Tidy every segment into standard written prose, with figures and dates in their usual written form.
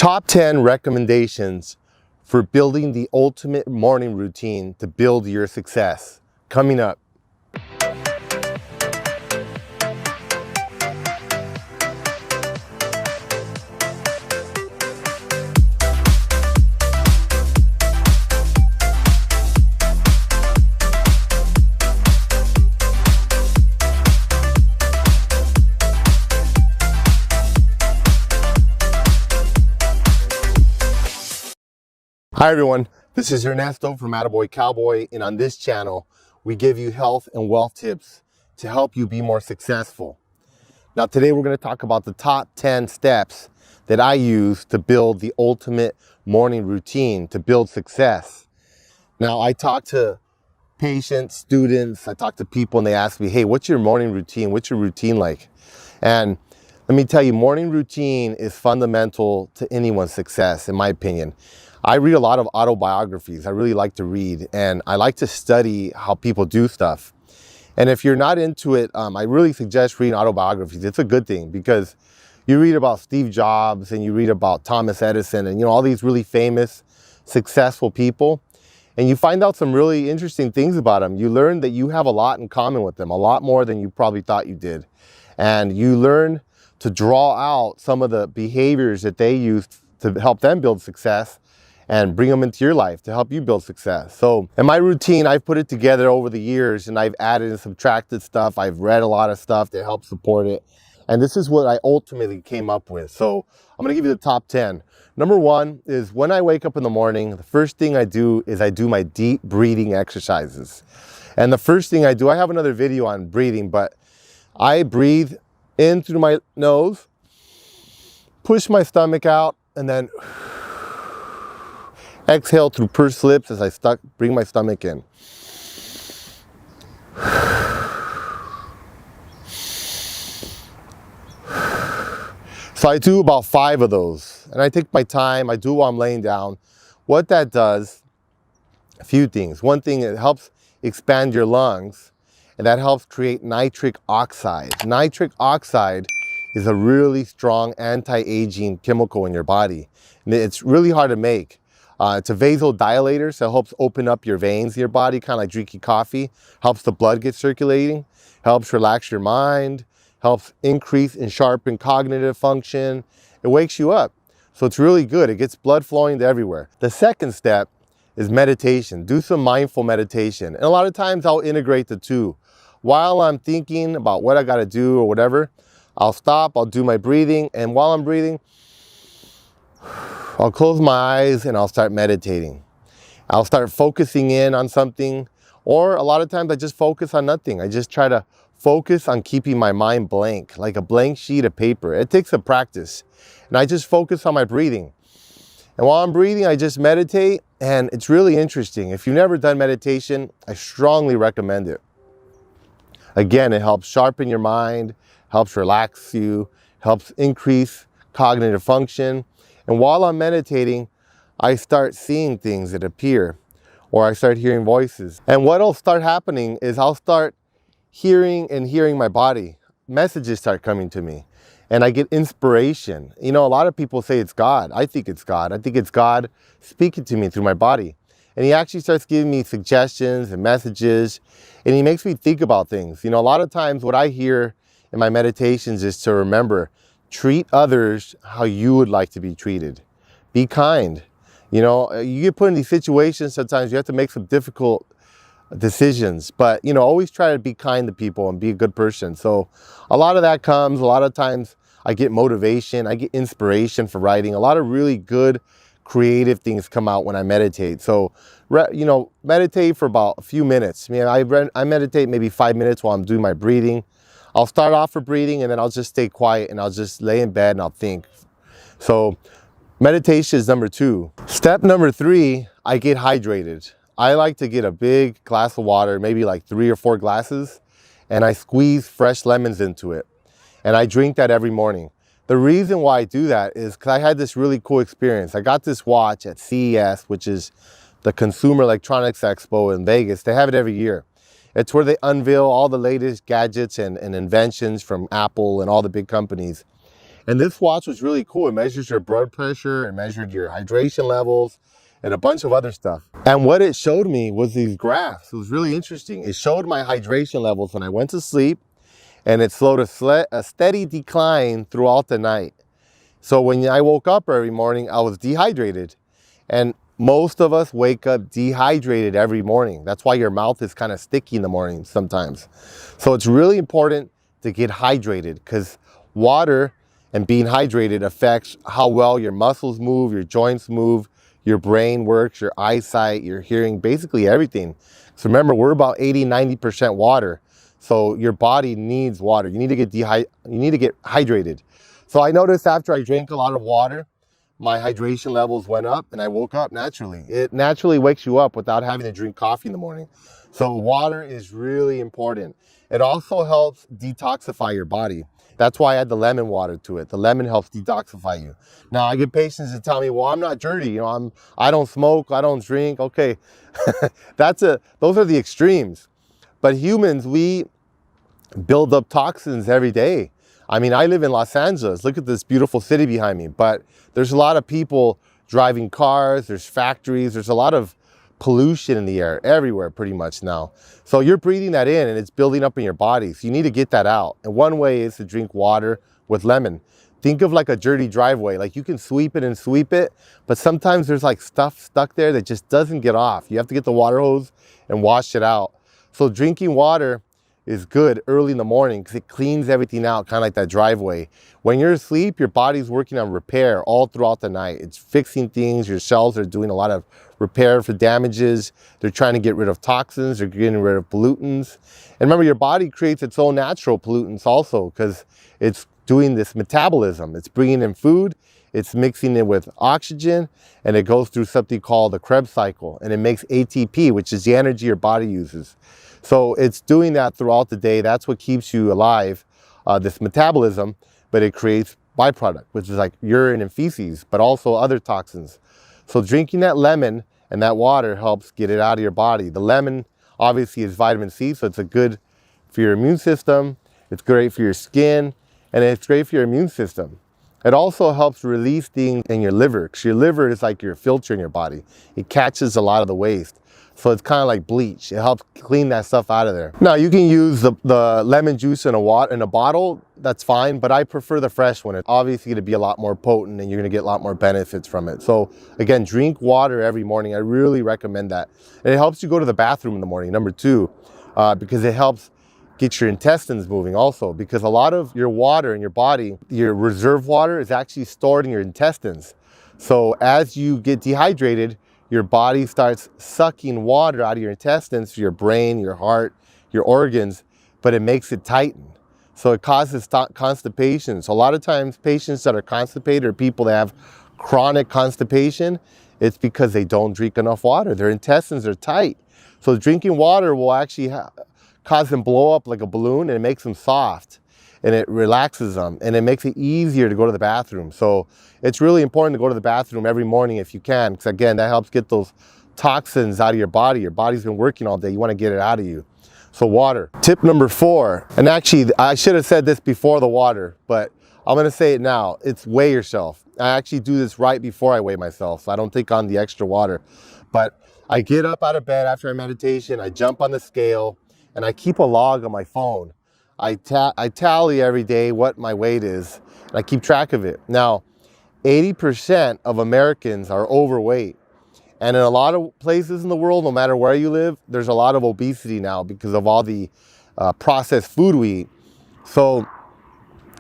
Top 10 recommendations for building the ultimate morning routine to build your success. Coming up. Hi everyone, this is Ernesto from AttaBoyCowBoy, and on this channel, we give you health and wealth tips to help you be more successful. Now today we're going to talk about the top 10 steps that I use to build the ultimate morning routine to build success. Now I talk to patients, students, I talk to people and they ask me, hey, what's your morning routine? What's your routine like? And let me tell you, morning routine is fundamental to anyone's success, in my opinion. I read a lot of autobiographies. I really like to read, and I like to study how people do stuff. And if you're not into it, I really suggest reading autobiographies. It's a good thing because you read about Steve Jobs and you read about Thomas Edison and all these really famous, successful people, and you find out some really interesting things about them. You learn that you have a lot in common with them, a lot more than you probably thought you did. And you learn to draw out some of the behaviors that they used to help them build success and bring them into your life to help you build success. So in my routine, I've put it together over the years and I've added and subtracted stuff. I've read a lot of stuff to help support it. And this is what I ultimately came up with. So I'm gonna give you the top 10. Number one is when I wake up in the morning, the first thing I do is I do my deep breathing exercises. And the first thing I do, I have another video on breathing, but I breathe in through my nose, push my stomach out, and then exhale through pursed lips as I bring my stomach in. So I do about 5 of those, and I take my time. I do while I'm laying down. What that does, a few things. One thing, it helps expand your lungs, and that helps create nitric oxide. Nitric oxide is a really strong anti-aging chemical in your body. And it's really hard to make. It's a vasodilator, so it helps open up your veins in your body, kind of like drinking coffee, helps the blood get circulating, helps relax your mind, helps increase and sharpen cognitive function. It wakes you up. So it's really good. It gets blood flowing to everywhere. The second step is meditation. Do some mindful meditation. And a lot of times I'll integrate the two. While I'm thinking about what I got to do or whatever, I'll stop, I'll do my breathing, and while I'm breathing, I'll close my eyes and I'll start meditating. I'll start focusing in on something, or a lot of times I just focus on nothing. I just try to focus on keeping my mind blank, like a blank sheet of paper. It takes a practice. And I just focus on my breathing. And while I'm breathing, I just meditate, and it's really interesting. If you've never done meditation, I strongly recommend it. Again, it helps sharpen your mind, helps relax you, helps increase cognitive function. And while I'm meditating, I start seeing things that appear, or I start hearing voices. And what'll start happening is I'll start hearing my body. Messages start coming to me, and I get inspiration. A lot of people say it's God. I think it's God. I think it's God speaking to me through my body. And he actually starts giving me suggestions and messages, and he makes me think about things. A lot of times what I hear in my meditations is to remember, treat others how you would like to be treated. Be kind. You get put in these situations, sometimes you have to make some difficult decisions, but always try to be kind to people and be a good person. So a lot of that comes, a lot of times I get motivation, I get inspiration for writing. A lot of really good creative things come out when I meditate. So, meditate for about a few minutes. I meditate maybe 5 minutes while I'm doing my breathing. I'll start off for breathing, and then I'll just stay quiet and I'll just lay in bed and I'll think. So meditation is number 2. Step number 3, I get hydrated. I like to get a big glass of water, maybe like 3 or 4 glasses, and I squeeze fresh lemons into it. And I drink that every morning. The reason why I do that is because I had this really cool experience. I got this watch at CES, which is the Consumer Electronics Expo in Vegas. They have it every year. It's where they unveil all the latest gadgets and inventions from Apple and all the big companies. And this watch was really cool. It measures your blood pressure, it measured your hydration levels, and a bunch of other stuff. And what it showed me was these graphs. It was really interesting. It showed my hydration levels when I went to sleep, and it slowed a steady decline throughout the night. So when I woke up every morning, I was dehydrated. And most of us wake up dehydrated every morning. That's why your mouth is kind of sticky in the morning sometimes. So it's really important to get hydrated, because water and being hydrated affects how well your muscles move, your joints move, your brain works, your eyesight, your hearing, basically everything. So remember, we're about 80–90% water. So your body needs water. You need to get hydrated. So I noticed after I drank a lot of water, my hydration levels went up and I woke up naturally. It naturally wakes you up without having to drink coffee in the morning. So water is really important. It also helps detoxify your body. That's why I add the lemon water to it. The lemon helps detoxify you. Now I get patients that tell me, well, I'm not dirty. You know, I don't smoke, I don't drink. Okay, those are the extremes. But humans, we build up toxins every day. I mean, I live in Los Angeles. Look at this beautiful city behind me. But there's a lot of people driving cars, there's factories, there's a lot of pollution in the air everywhere pretty much now. So you're breathing that in and it's building up in your body. So you need to get that out. And one way is to drink water with lemon. Think of like a dirty driveway. Like you can sweep it and sweep it, but sometimes there's like stuff stuck there that just doesn't get off. You have to get the water hose and wash it out. So drinking water is good early in the morning because it cleans everything out, kind of like that driveway. When you're asleep, your body's working on repair all throughout the night. It's fixing things. Your cells are doing a lot of repair for damages. They're trying to get rid of toxins. They're getting rid of pollutants. And remember, your body creates its own natural pollutants also because it's doing this metabolism. It's bringing in food, it's mixing it with oxygen, and it goes through something called the Krebs cycle. And it makes ATP, which is the energy your body uses. So it's doing that throughout the day. That's what keeps you alive, this metabolism, but it creates byproduct, which is like urine and feces, but also other toxins. So drinking that lemon and that water helps get it out of your body. The lemon obviously is vitamin C, so it's good for your immune system. It's great for your skin, and it's great for your immune system. It also helps release things in your liver, because your liver is like your filter in your body. It catches a lot of the waste. So it's kind of like bleach. It helps clean that stuff out of there. Now you can use the lemon juice in a bottle, that's fine, but I prefer the fresh one. It's obviously gonna be a lot more potent and you're gonna get a lot more benefits from it. So again, drink water every morning. I really recommend that. And it helps you go to the bathroom in the morning, number 2, because it helps get your intestines moving also, because a lot of your water in your body, your reserve water, is actually stored in your intestines. So as you get dehydrated, your body starts sucking water out of your intestines, your brain, your heart, your organs, but it makes it tighten. So it causes constipation. So a lot of times patients that are constipated or people that have chronic constipation, it's because they don't drink enough water. Their intestines are tight. So drinking water will actually cause them blow up like a balloon, and it makes them soft and it relaxes them and it makes it easier to go to the bathroom. So it's really important to go to the bathroom every morning if you can, because again, that helps get those toxins out of your body. Your body's been working all day. You want to get it out of you. So water. Tip number 4, and actually I should have said this before the water, but I'm going to say it now. It's weigh yourself. I actually do this right before I weigh myself, so I don't take on the extra water. But I get up out of bed after a meditation, I jump on the scale, and I keep a log on my phone. I tally every day what my weight is, and I keep track of it. Now, 80% of Americans are overweight. And in a lot of places in the world, no matter where you live, there's a lot of obesity now because of all the processed food we eat. So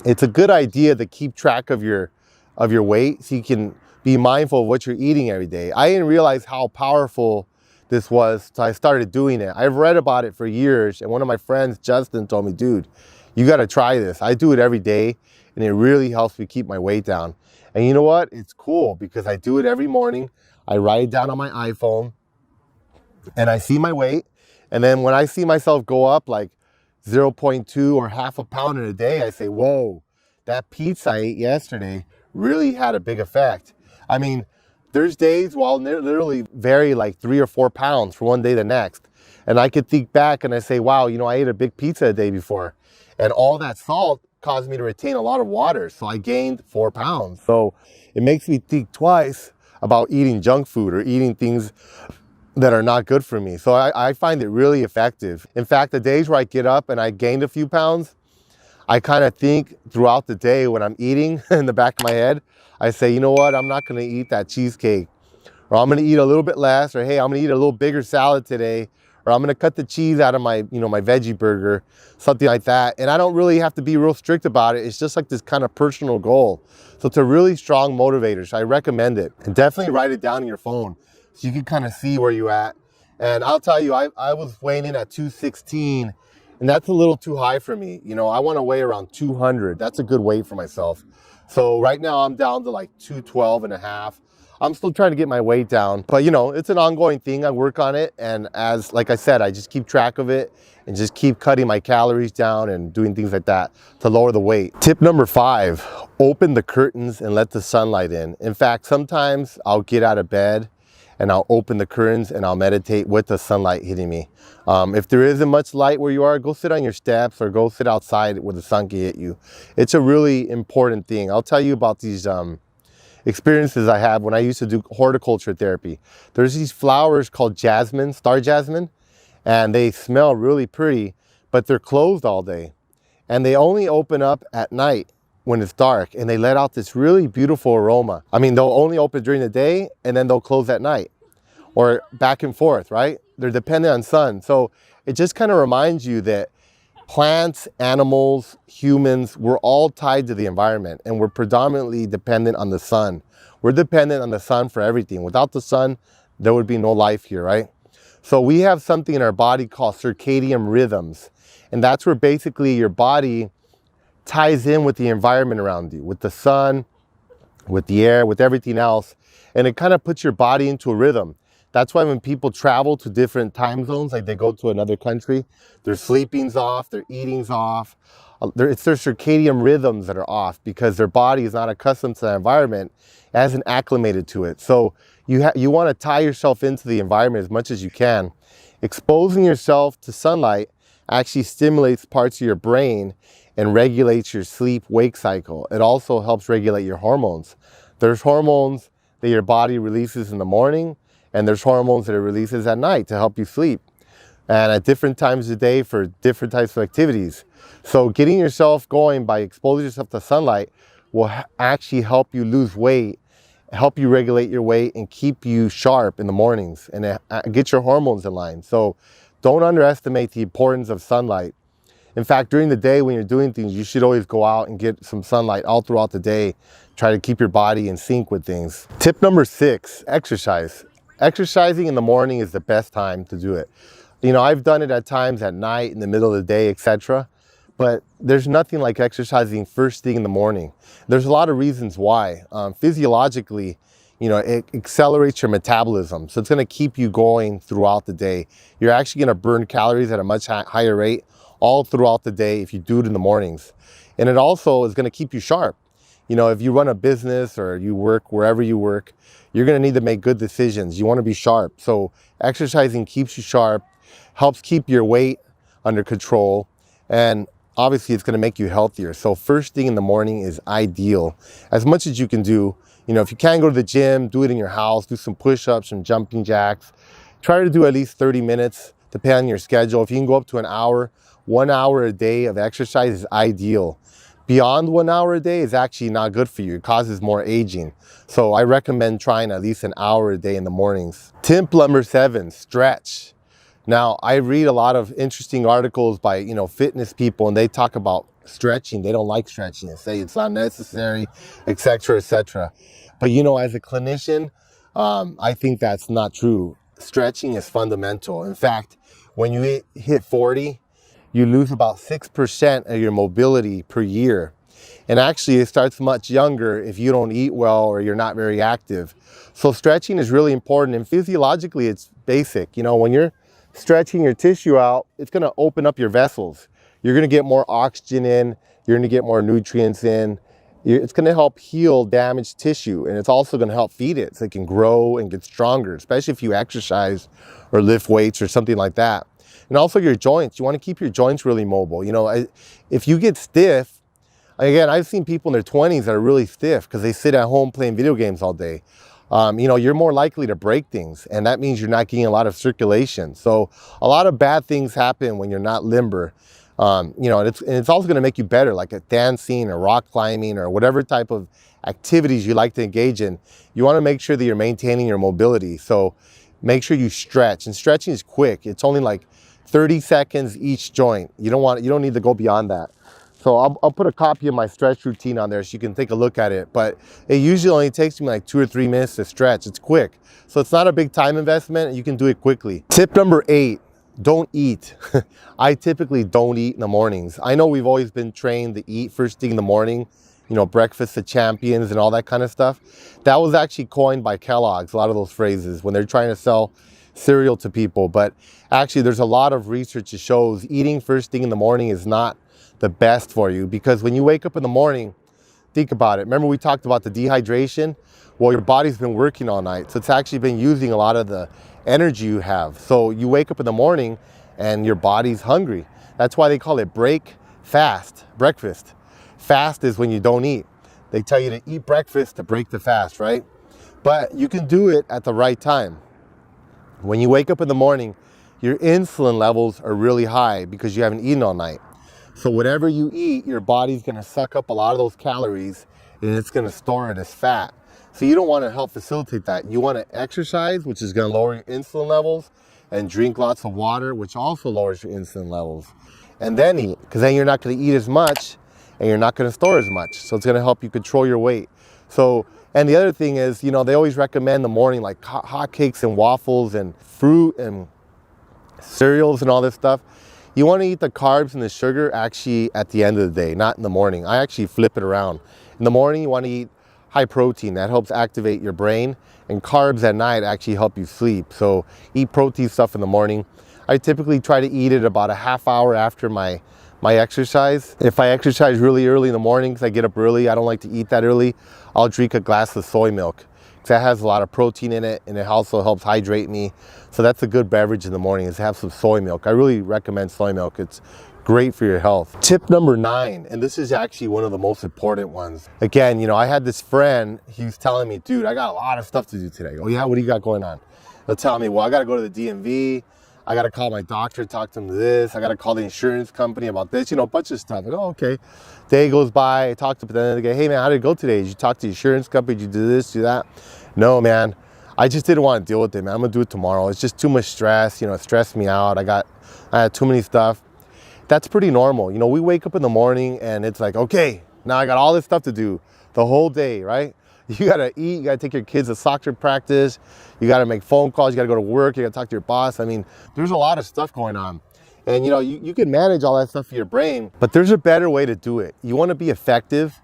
it's a good idea to keep track of your weight so you can be mindful of what you're eating every day. I didn't realize how powerful this was until I started doing it. I've read about it for years, and one of my friends, Justin, told me, dude, you got to try this. I do it every day, and it really helps me keep my weight down. And you know what? It's cool because I do it every morning. I write it down on my iPhone, and I see my weight. And then when I see myself go up like 0.2 or half a pound in a day, I say, whoa, that pizza I ate yesterday really had a big effect. I mean, there's days where I'll literally vary like 3 or 4 pounds from one day to the next. And I could think back and I say, wow, you know, I ate a big pizza a day before. And all that salt caused me to retain a lot of water. So I gained 4 pounds. So it makes me think twice about eating junk food or eating things that are not good for me. So I find it really effective. In fact, the days where I get up and I gained a few pounds, I kind of think throughout the day when I'm eating in the back of my head, I say, you know what, I'm not gonna eat that cheesecake, or I'm gonna eat a little bit less, or hey, I'm gonna eat a little bigger salad today, or I'm gonna cut the cheese out of my, my veggie burger, something like that. And I don't really have to be real strict about it. It's just like this kind of personal goal. So it's a really strong motivator. So I recommend it. And definitely write it down in your phone so you can kind of see where you're at. And I'll tell you, I was weighing in at 216, and that's a little too high for me. I want to weigh around 200. That's a good weight for myself. So right now I'm down to like 212 and a half. I'm still trying to get my weight down, but it's an ongoing thing. I work on it. And like I said, I just keep track of it and just keep cutting my calories down and doing things like that to lower the weight. Tip number 5, open the curtains and let the sunlight in. In fact, sometimes I'll get out of bed and I'll open the curtains and I'll meditate with the sunlight hitting me. If there isn't much light where you are, go sit on your steps or go sit outside where the sun can hit you. It's a really important thing. I'll tell you about these experiences I have when I used to do horticulture therapy. There's these flowers called jasmine, star jasmine, and they smell really pretty, but they're closed all day. And they only open up at night when it's dark, and they let out this really beautiful aroma. I mean, they'll only open during the day and then they'll close at night, or back and forth, right? They're dependent on sun. So it just kind of reminds you that plants, animals, humans, we're all tied to the environment, and we're predominantly dependent on the sun. We're dependent on the sun for everything. Without the sun, there would be no life here, right? So we have something in our body called circadian rhythms. And that's where basically your body ties in with the environment around you, with the sun, with the air, with everything else. And it kind of puts your body into a rhythm. That's why when people travel to different time zones, like they go to another country, their sleeping's off, their eating's off. It's their circadian rhythms that are off because their body is not accustomed to that environment, it hasn't acclimated to it. So you want to tie yourself into the environment as much as you can. Exposing yourself to sunlight actually stimulates parts of your brain and regulates your sleep-wake cycle. It also helps regulate your hormones. There's hormones that your body releases in the morning, and there's hormones that it releases at night to help you sleep, and at different times of the day for different types of activities. So getting yourself going by exposing yourself to sunlight will actually help you lose weight, help you regulate your weight, and keep you sharp in the mornings and get your hormones in line. So don't underestimate the importance of sunlight. In fact, during the day when you're doing things, you should always go out and get some sunlight all throughout the day. Try to keep your body in sync with things. Tip number 6, exercise. Exercising in the morning is the best time to do it. I've done it at times at night, in the middle of the day, etc. But there's nothing like exercising first thing in the morning. There's a lot of reasons why. Physiologically, it accelerates your metabolism. So it's gonna keep you going throughout the day. You're actually gonna burn calories at a much higher rate all throughout the day if you do it in the mornings. And it also is gonna keep you sharp. If you run a business or you work wherever you work, you're gonna need to make good decisions. You wanna be sharp. So exercising keeps you sharp, helps keep your weight under control, and obviously it's gonna make you healthier. So first thing in the morning is ideal. As much as you can do, if you can't go to the gym, do it in your house, do some push-ups, some jumping jacks. Try to do at least 30 minutes, depending on your schedule. If you can go up to an hour, 1 hour a day of exercise is ideal. Beyond 1 hour a day is actually not good for you. It causes more aging. So I recommend trying at least an hour a day in the mornings. Tip number 7, stretch. Now, I read a lot of interesting articles by, fitness people, and they talk about stretching. They don't like stretching and say it's not necessary, etc., etc. But, as a clinician, I think that's not true. Stretching is fundamental. In fact, when you hit 40, you lose about 6% of your mobility per year. And actually, it starts much younger if you don't eat well or you're not very active. So stretching is really important, and physiologically, it's basic. When you're stretching your tissue out, it's gonna open up your vessels. You're gonna get more oxygen in, you're gonna get more nutrients in. It's gonna help heal damaged tissue, and it's also gonna help feed it so it can grow and get stronger, especially if you exercise or lift weights or something like that. And also your joints, you wanna keep your joints really mobile. If you get stiff, Again, I've seen people in their 20s that are really stiff because they sit at home playing video games all day. You know, you're more likely to break things, and that means you're not getting a lot of circulation. So a lot of bad things happen when you're not limber. You know, and it's also going to make you better, like at dancing or rock climbing or whatever type of activities you like to engage in. You want to make sure that you're maintaining your mobility. So make sure you stretch, and stretching is quick. It's only like 30 seconds each joint. You don't need to go beyond that. So I'll put a copy of my stretch routine on there so you can take a look at it. But it usually only takes me like 2 or 3 minutes to stretch. It's quick. So it's not a big time investment, and you can do it quickly. Tip number 8, don't eat. I typically don't eat in the mornings. I know we've always been trained to eat first thing in the morning, you know, breakfast of champions and all that kind of stuff. That was actually coined by Kellogg's, a lot of those phrases, when they're trying to sell cereal to people. But actually, there's a lot of research that shows eating first thing in the morning is not the best for you, because when you wake up in the morning, think about it. Remember we talked about the dehydration? Well, your body's been working all night, so it's actually been using a lot of the energy you have. So you wake up in the morning and your body's hungry. That's why they call it breakfast. Fast is when you don't eat. They tell you to eat breakfast to break the fast, right? But you can do it at the right time. When you wake up in the morning, your insulin levels are really high because you haven't eaten all night. So whatever you eat, your body's going to suck up a lot of those calories, and it's going to store it as fat. So you don't want to help facilitate that. You want to exercise, which is going to lower your insulin levels, and drink lots of water, which also lowers your insulin levels. And then eat, because then you're not going to eat as much, and you're not going to store as much. So it's going to help you control your weight. So, and the other thing is, you know, they always recommend the morning like hot cakes and waffles and fruit and cereals and all this stuff. You want to eat the carbs and the sugar actually at the end of the day, not in the morning. I actually flip it around. In the morning, you want to eat high protein. That helps activate your brain. And carbs at night actually help you sleep. So eat protein stuff in the morning. I typically try to eat it about a half hour after my exercise. If I exercise really early in the morning, because I get up early, I don't like to eat that early, I'll drink a glass of soy milk. That has a lot of protein in it, and it also helps hydrate me. So that's a good beverage in the morning, is to have some soy milk. I really recommend soy milk. It's great for your health. Tip number 9, and this is actually one of the most important ones. Again, you know, I had this friend, he was telling me, dude, I got a lot of stuff to do today. Oh yeah, what do you got going on? He'll tell me, well, I got to go to the DMV. I got to call my doctor, talk to him to this. I got to call the insurance company about this, you know, a bunch of stuff. I go, oh, okay. Day goes by, I talk to them, they go, hey man, how did it go today? Did you talk to the insurance company? Did you do this, do that? No, man, I just didn't want to deal with it, man. I'm gonna do it tomorrow. It's just too much stress, you know, it stressed me out. I had too many stuff. That's pretty normal. You know, we wake up in the morning and it's like, okay, now I got all this stuff to do the whole day, right? You gotta eat, you gotta take your kids to soccer practice, you gotta make phone calls, you gotta go to work, you gotta talk to your boss. I mean, there's a lot of stuff going on. And you know, you can manage all that stuff in your brain, but there's a better way to do it. You wanna be effective,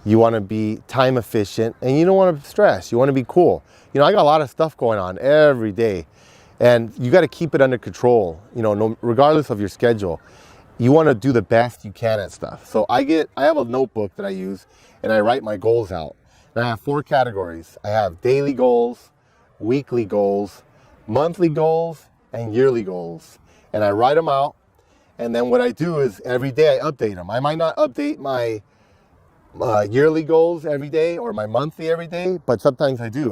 you wanna be time efficient, and you don't wanna stress, you wanna be cool. You know, I got a lot of stuff going on every day, and you gotta keep it under control, you know, regardless of your schedule. You wanna do the best you can at stuff. So I have a notebook that I use, and I write my goals out. And I have 4 categories. I have daily goals, weekly goals, monthly goals, and yearly goals. And I write them out. And then what I do is every day I update them. I might not update my yearly goals every day or my monthly every day, but sometimes I do.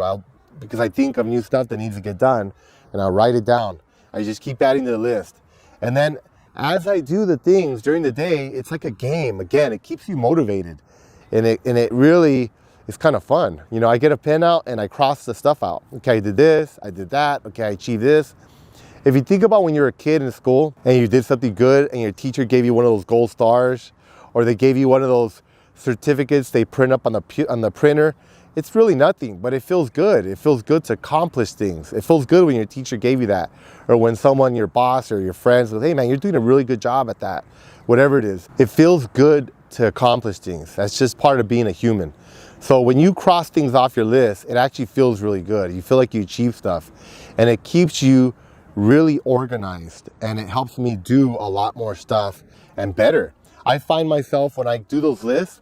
Because I think of new stuff that needs to get done, and I'll write it down. I just keep adding to the list. And then as I do the things during the day, it's like a game. Again, it keeps you motivated. And it really, it's kind of fun. You know, I get a pen out and I cross the stuff out. Okay, I did this, I did that, okay, I achieved this. If you think about when you were a kid in school and you did something good and your teacher gave you one of those gold stars, or they gave you one of those certificates they print up on the printer, it's really nothing, but it feels good. It feels good to accomplish things. It feels good when your teacher gave you that, or when someone, your boss or your friends goes, hey man, you're doing a really good job at that, whatever it is. It feels good to accomplish things. That's just part of being a human. So when you cross things off your list, it actually feels really good. You feel like you achieve stuff, and it keeps you really organized, and it helps me do a lot more stuff and better. I find myself when I do those lists,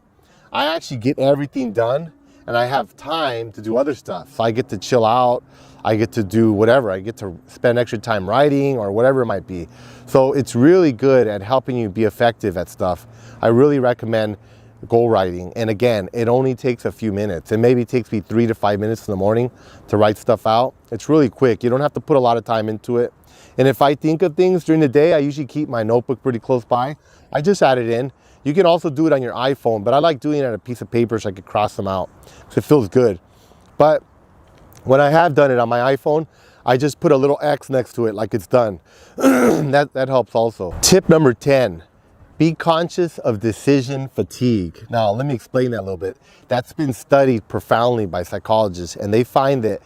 I actually get everything done, and I have time to do other stuff. So I get to chill out, I get to do whatever. I get to spend extra time writing or whatever it might be. So it's really good at helping you be effective at stuff. I really recommend goal writing. And again, it only takes a few minutes. It maybe takes me 3 to 5 minutes in the morning to write stuff out. It's really quick. You don't have to put a lot of time into it. And if I think of things during the day, I usually keep my notebook pretty close by. I just add it in. You can also do it on your iPhone, but I like doing it on a piece of paper so I can cross them out. So it feels good. But when I have done it on my iPhone, I just put a little X next to it like it's done. that helps also. Tip number 10, be conscious of decision fatigue. Now, let me explain that a little bit. That's been studied profoundly by psychologists, and they find that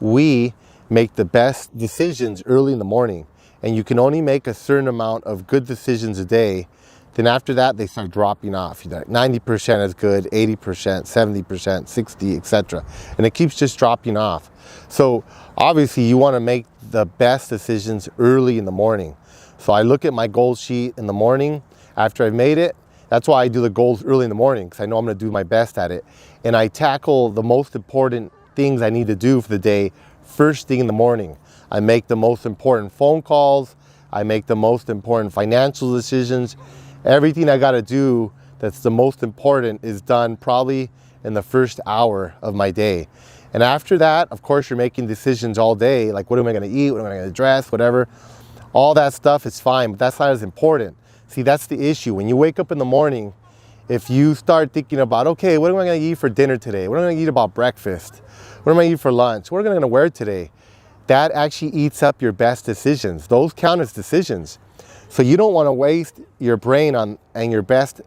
we make the best decisions early in the morning, and you can only make a certain amount of good decisions a day. Then after that, they start dropping off. 90% is good, 80%, 70%, 60%, etc. And it keeps just dropping off. So obviously you want to make the best decisions early in the morning. So I look at my goal sheet in the morning after I've made it. That's why I do the goals early in the morning, because I know I'm going to do my best at it. And I tackle the most important things I need to do for the day first thing in the morning. I make the most important phone calls. I make the most important financial decisions. Everything I got to do that's the most important is done probably in the first hour of my day. And after that, of course, you're making decisions all day, like what am I going to eat, what am I going to dress, whatever. All that stuff is fine, but that's not as important. See, that's the issue. When you wake up in the morning, if you start thinking about, okay, what am I going to eat for dinner today? What am I going to eat about breakfast? What am I going to eat for lunch? What am I going to wear today? That actually eats up your best decisions. Those count as decisions. So you don't want to waste your brain and your best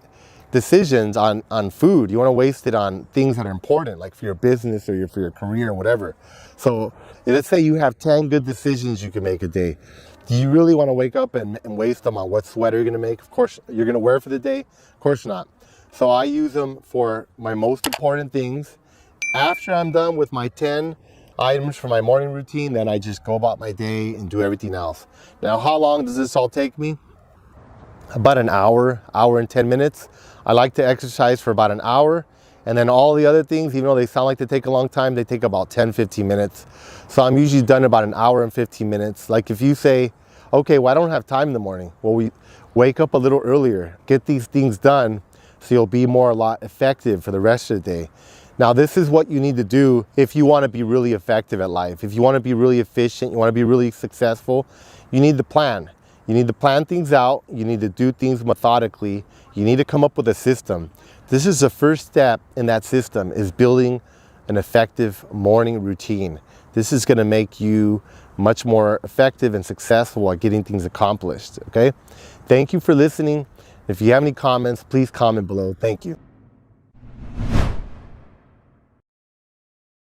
decisions on food. You want to waste it on things that are important, like for your business or for your career or whatever. So let's say you have 10 good decisions you can make a day. Do you really want to wake up and waste them on what sweater you're going to make? Of course, you're going to wear for the day? Of course not. So I use them for my most important things. After I'm done with my 10 items for my morning routine, then I just go about my day and do everything else. Now, how long does this all take me? About an hour and 10 minutes. I like to exercise for about an hour, and then all the other things, even though they sound like they take a long time, they take about 10-15 minutes. So I'm usually done in about an hour and 15 minutes. Like if you say, okay, well, I don't have time in the morning. Well, we wake up a little earlier, get these things done so you'll be a lot effective for the rest of the day. Now, this is what you need to do if you want to be really effective at life. If you want to be really efficient, you want to be really successful, you need to plan. You need to plan things out. You need to do things methodically. You need to come up with a system. This is the first step in that system, is building an effective morning routine. This is going to make you much more effective and successful at getting things accomplished, okay? Thank you for listening. If you have any comments, please comment below. Thank you.